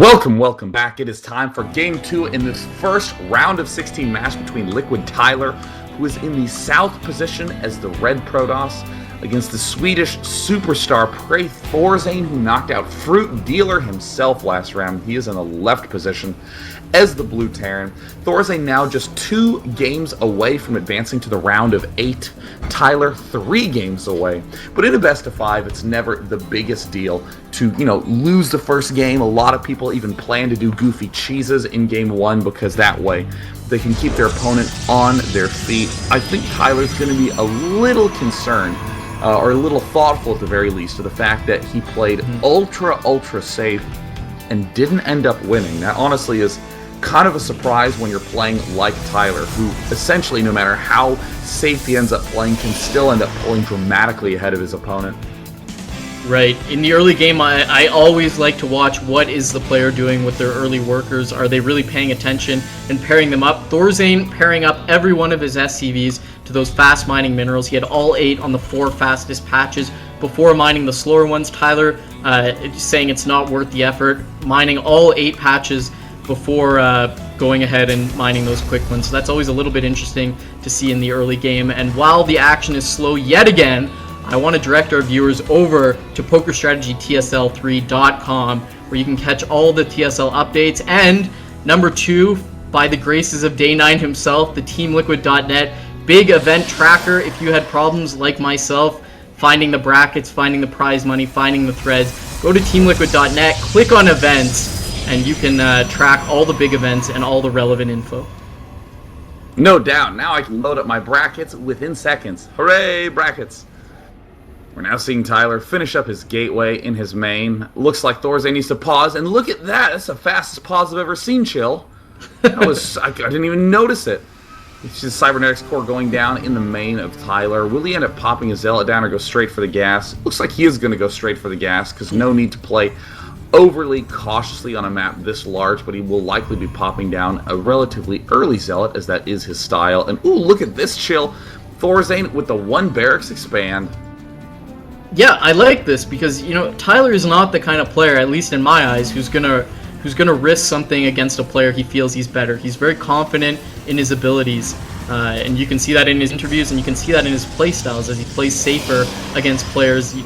Welcome back. It is time for Game 2 in this first round of 16 match between Liquid Tyler, who is in the south position as the red Protoss, against the Swedish superstar Prae.ThorZaIN, who knocked out Fruit Dealer himself last round. He is in the left position as the blue Terran. ThorZaIN now just 2 games away from advancing to the round of 8. Tyler 3 games away. But in a best of 5, it's never the biggest deal to, lose the first game. A lot of people even plan to do goofy cheeses in game 1 because that way they can keep their opponent on their feet. I think Tyler's going to be a little concerned, or a little thoughtful at the very least, to the fact that he played ultra safe and didn't end up winning. That honestly is kind of a surprise when you're playing like Tyler, who essentially, no matter how safe he ends up playing, can still end up pulling dramatically ahead of his opponent. Right. In the early game, I always like to watch what is the player doing with their early workers. Are they really paying attention and pairing them up? ThorZaIN pairing up every one of his SCVs to those fast mining minerals. He had all 8 on the 4 fastest patches before mining the slower ones. Tyler saying it's not worth the effort, mining all 8 patches before going ahead and mining those quick ones. So that's always a little bit interesting to see in the early game. And while the action is slow yet again, I want to direct our viewers over to PokerStrategyTSL3.com, where you can catch all the TSL updates. And number 2, by the graces of Day 9 himself, the TeamLiquid.net big event tracker. If you had problems like myself finding the brackets, finding the prize money, finding the threads, go to TeamLiquid.net, click on events, and you can track all the big events and all the relevant info. No doubt. Now I can load up my brackets within seconds. Hooray, brackets! We're now seeing Tyler finish up his gateway in his main. Looks like ThorZaIN needs to pause, and look at that! That's the fastest pause I've ever seen, Chill. I didn't even notice it. It's just Cybernetics Core going down in the main of Tyler. Will he end up popping his Zealot down or go straight for the gas? Looks like he is going to go straight for the gas, because no need to play overly cautiously on a map this large, but he will likely be popping down a relatively early Zealot, as that is his style. And ooh, look at this, Chill. ThorZaIN with the 1 barracks expand. Yeah, I like this because, Tyler is not the kind of player, at least in my eyes, who's gonna risk something against a player he feels he's better. He's very confident in his abilities, and you can see that in his interviews, and you can see that in his play styles as he plays safer against players he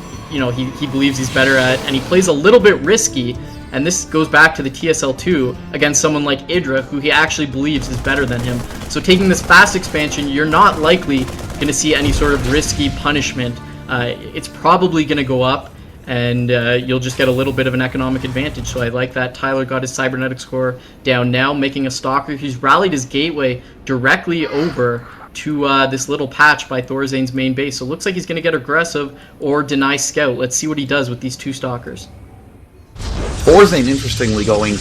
believes he's better at, and he plays a little bit risky. And this goes back to the TSL2 against someone like Idra, who he actually believes is better than him. So taking this fast expansion, you're not likely going to see any sort of risky punishment. It's probably going to go up, and you'll just get a little bit of an economic advantage. So I like that. Tyler got his cybernetics score down now, making a stalker. He's rallied his gateway directly over to this little patch by ThorZaIN's main base. So it looks like he's going to get aggressive or deny scout. Let's see what he does with these 2 stalkers. ThorZaIN, interestingly, going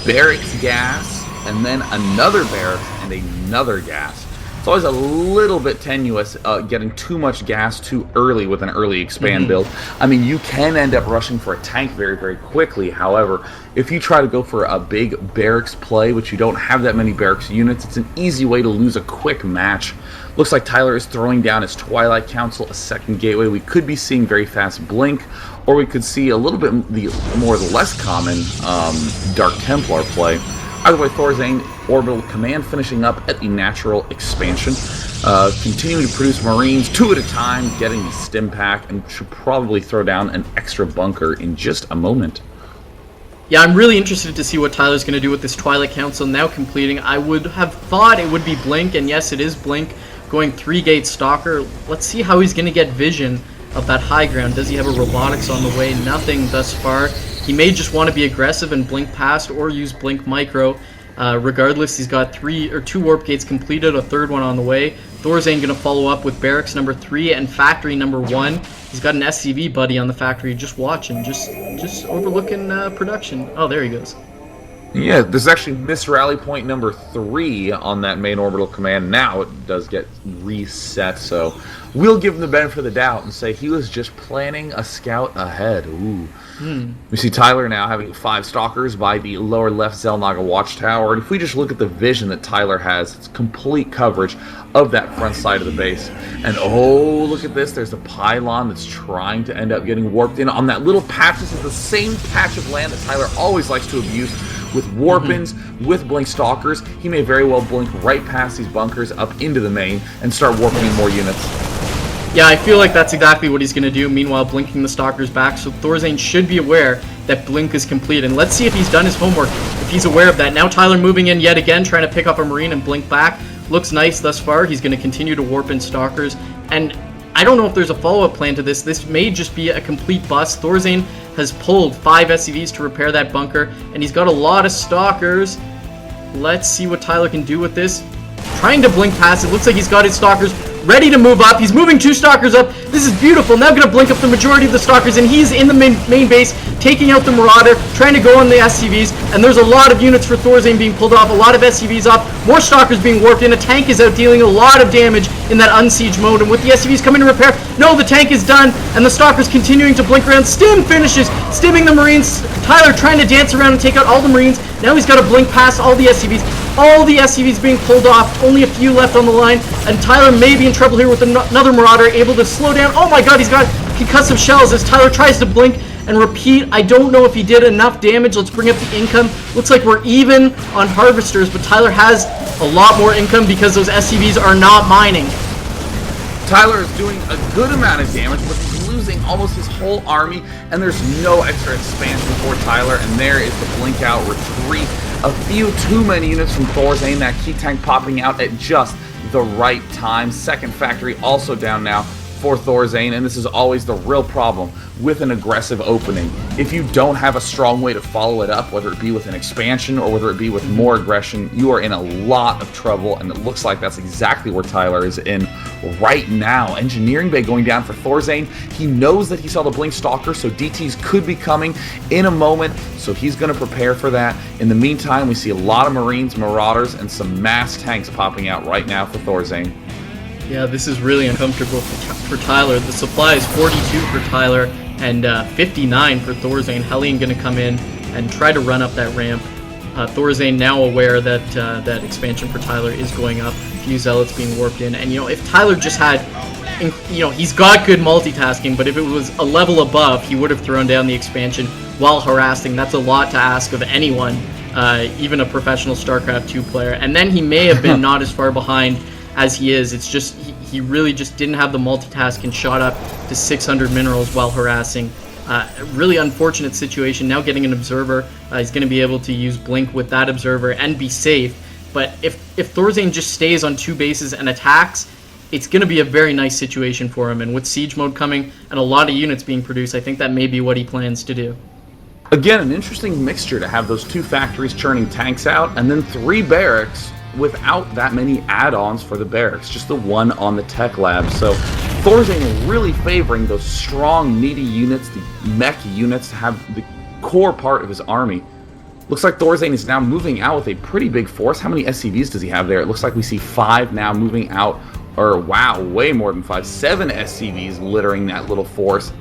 barracks gas, and then another barracks and another gas. It's always a little bit tenuous getting too much gas too early with an early expand build. I mean, you can end up rushing for a tank very quickly. However, if you try to go for a big barracks play, which you don't have that many barracks units, it's an easy way to lose a quick match. Looks like Tyler is throwing down his Twilight Council, a second gateway. We could be seeing very fast Blink, or we could see a little bit the less common Dark Templar play. Either way, ThorZaIN Orbital Command finishing up at the natural expansion. Continuing to produce Marines 2 at a time, getting the stim pack, and should probably throw down an extra bunker in just a moment. Yeah, I'm really interested to see what Tyler's going to do with this Twilight Council now completing. I would have thought it would be Blink, and yes, it is Blink, going 3-gate Stalker. Let's see how he's going to get vision of that high ground. Does he have a robotics on the way? Nothing thus far. He may just want to be aggressive and blink past or use blink micro. Regardless, he's got 2 warp gates completed, a 3rd one on the way. ThorZaIN going to follow up with barracks number 3 and factory number 1. He's got an SCV buddy on the factory just watching, just overlooking production. Oh, there he goes. Yeah, this is actually miss rally point number 3 on that main orbital command. Now it does get reset, so we'll give him the benefit of the doubt and say he was just planning a scout ahead. Ooh. We see Tyler now having 5 stalkers by the lower left Zelnaga watchtower, and if we just look at the vision that Tyler has, it's complete coverage of that front side of the base. And oh, look at this, there's a pylon that's trying to end up getting warped in on that little patch. This is the same patch of land that Tyler always likes to abuse with warp-ins, with blink stalkers. He may very well blink right past these bunkers up into the main and start warping in more units. Yeah, I feel like that's exactly what he's going to do, meanwhile blinking the stalkers back, so ThorZaIN should be aware that blink is complete, and let's see if he's done his homework, if he's aware of that. Now Tyler moving in yet again, trying to pick up a marine and blink back. Looks nice thus far. He's going to continue to warp in stalkers, and I don't know if there's a follow-up plan to this. This may just be a complete bust. ThorZaIN has pulled 5 SCVs to repair that bunker, and he's got a lot of stalkers. Let's see what Tyler can do with this. Trying to blink past it. Looks like he's got his stalkers ready to move up. He's moving 2 stalkers up. This is beautiful. Now going to blink up the majority of the stalkers, and he's in the main base, taking out the Marauder, trying to go on the SCVs, and there's a lot of units for ThorZaIN being pulled off, a lot of SCVs off, more stalkers being warped in. A tank is out dealing a lot of damage in that unsiege mode, and with the SCVs coming to repair, no, the tank is done, and the stalkers continuing to blink around. Stim finishes, stimming the Marines. Tyler trying to dance around and take out all the Marines. Now he's got to blink past all the SCVs. All the SCVs being pulled off, only a few left on the line, and Tyler may be in trouble here with another Marauder, able to slow down. Oh my god, he's got concussive shells as Tyler tries to blink and repeat. I don't know if he did enough damage. Let's bring up the income. Looks like we're even on harvesters, but Tyler has a lot more income because those SCVs are not mining. Tyler is doing a good amount of damage, but he's losing almost his whole army, and there's no extra expansion for Tyler, and there is the blink out retreat. A few too many units from ThorZaIN, that key tank popping out at just the right time. Second factory also down now for ThorZaIN, and this is always the real problem with an aggressive opening. If you don't have a strong way to follow it up, whether it be with an expansion or whether it be with more aggression, you are in a lot of trouble, and it looks like that's exactly where Tyler is in right now. Engineering bay going down for ThorZaIN. He knows that he saw the blink stalker, so DTs could be coming in a moment, so he's going to prepare for that. In the meantime, we see a lot of Marines, Marauders, and some mass tanks popping out right now for ThorZaIN. Yeah, this is really uncomfortable for Tyler. The supply is 42 for Tyler and 59 for ThorZaIN. Hellion going to come in and try to run up that ramp. ThorZaIN now aware that that expansion for Tyler is going up. A few zealots being warped in, and if Tyler just had, he's got good multitasking, but if it was a level above, he would have thrown down the expansion while harassing. That's a lot to ask of anyone, even a professional StarCraft 2 player. And then he may have been not as far behind as he is. It's just he really just didn't have the multitask and shot up to 600 minerals while harassing. Really unfortunate situation. Now getting an observer, he's going to be able to use blink with that observer and be safe. But if ThorZaIN just stays on 2 bases and attacks, it's going to be a very nice situation for him. And with siege mode coming and a lot of units being produced, I think that may be what he plans to do. Again, an interesting mixture to have those 2 factories churning tanks out and then 3 barracks without that many add-ons for the barracks, just the 1 on the tech lab. So ThorZaIN really favoring those strong, meaty units, the mech units, to have the core part of his army. Looks like ThorZaIN is now moving out with a pretty big force. How many SCVs does he have there? It looks like we see 5 now moving out, or wow, way more than 5. 7 SCVs littering that little force.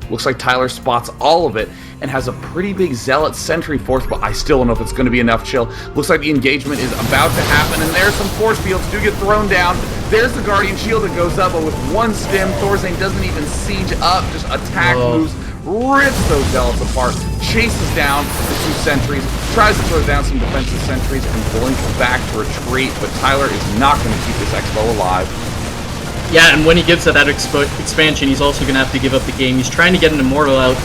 Looks like Tyler spots all of it and has a pretty big Zealot sentry force, but I still don't know if it's going to be enough, Chill. Looks like the engagement is about to happen, and there's some force fields do get thrown down. There's the Guardian Shield that goes up, but with 1 stim, ThorZaIN doesn't even siege up, just attack moves, rips those Zealots apart, chases down the 2 sentries, tries to throw down some defensive sentries, and blinks back to retreat, but Tyler is not going to keep this Expo alive. Yeah, and when he gives that expansion, he's also going to have to give up the game. He's trying to get an Immortal out.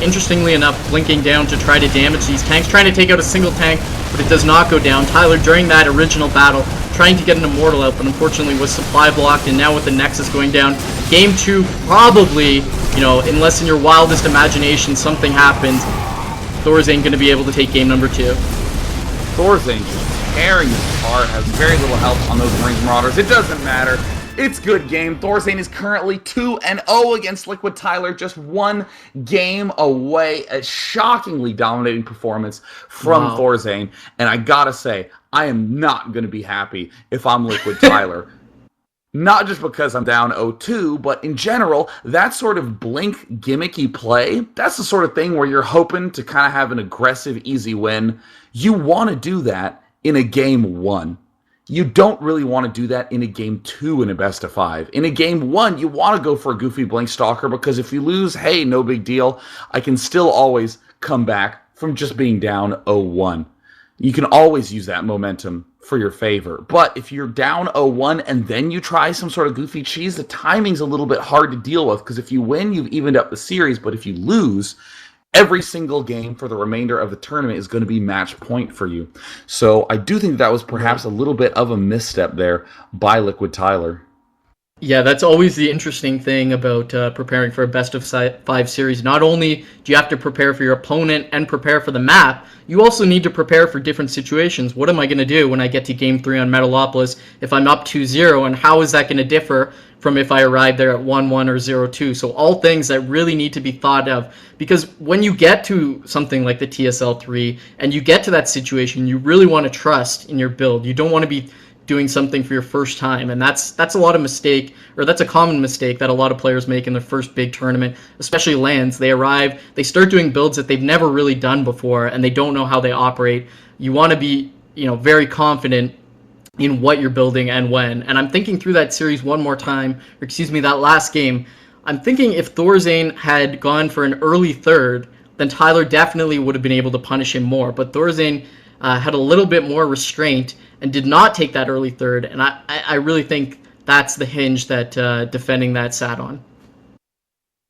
Interestingly enough, blinking down to try to damage these tanks, trying to take out a single tank, but it does not go down. Tyler, during that original battle, trying to get an Immortal out, but unfortunately was supply blocked, and now with the Nexus going down, Game 2 probably, unless in your wildest imagination something happens, ThorZaIN going to be able to take game number 2. ThorZaIN just tearing this apart, has very little help on those Marines Marauders. It doesn't matter. It's good game. ThorZaIN is currently 2-0 against Liquid Tyler, just one game away. A shockingly dominating performance from ThorZaIN. And I gotta say, I am not going to be happy if I'm Liquid Tyler. Not just because I'm down 0-2, but in general, that sort of blink gimmicky play, that's the sort of thing where you're hoping to kind of have an aggressive, easy win. You want to do that in a game 1. You don't really want to do that in a game 2 in a best of 5. In a game 1, you want to go for a goofy blink stalker because if you lose, hey, no big deal. I can still always come back from just being down 0-1. You can always use that momentum for your favor. But if you're down 0-1 and then you try some sort of goofy cheese, the timing's a little bit hard to deal with because if you win, you've evened up the series. But if you lose, every single game for the remainder of the tournament is going to be match point for you. So I do think that was perhaps a little bit of a misstep there by Liquid Tyler. Yeah, that's always the interesting thing about preparing for a best of 5 series. Not only do you have to prepare for your opponent and prepare for the map, you also need to prepare for different situations. What am I going to do when I get to game 3 on Metalopolis if I'm up 2-0, and how is that going to differ from if I arrive there at 1-1 or 0-2? So all things that really need to be thought of, because when you get to something like the TSL3 and you get to that situation, you really want to trust in your build. You don't want to be doing something for your first time, and that's a lot of mistake, or that's a common mistake that a lot of players make in their first big tournament, especially LANs. They arrive, they start doing builds that they've never really done before, and they don't know how they operate. You want to be, very confident in what you're building and when. And I'm thinking through that series one more time, or excuse me, that last game. I'm thinking if ThorZaIN had gone for an early third, then Tyler definitely would have been able to punish him more. But ThorZaIN had a little bit more restraint and did not take that early third, and I really think that's the hinge that defending that sat on.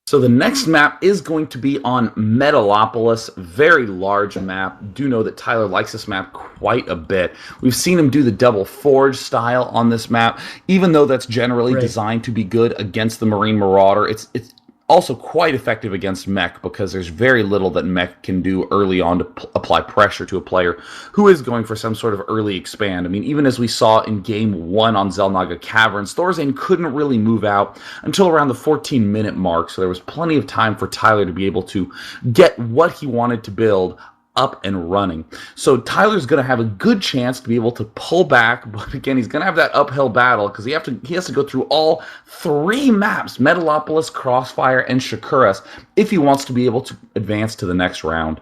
So the next map is going to be on Metalopolis, very large map. Do know that Tyler likes this map quite a bit. We've seen him do the double forge style on this map, even though that's generally designed to be good against the Marine Marauder. It's also quite effective against mech because there's very little that mech can do early on to apply pressure to a player who is going for some sort of early expand. I mean, even as we saw in game 1 on Xel'Naga Caverns, ThorZaIN couldn't really move out until around the 14-minute mark, so there was plenty of time for Tyler to be able to get what he wanted to build up and running. So Tyler's going to have a good chance to be able to pull back, but again, he's going to have that uphill battle because he has to go through all 3 maps, Metalopolis, Crossfire, and Shakuras, if he wants to be able to advance to the next round.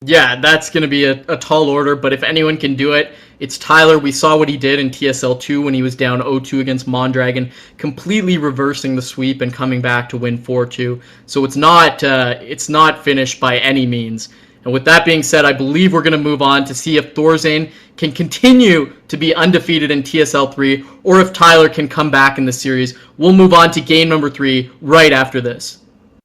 Yeah, that's going to be a tall order, but if anyone can do it, it's Tyler. We saw what he did in TSL2 when he was down 0-2 against Mondragon, completely reversing the sweep and coming back to win 4-2. So it's not finished by any means. And with that being said, I believe we're going to move on to see if ThorZaIN can continue to be undefeated in TSL3 or if Tyler can come back in the series. We'll move on to game number 3 right after this.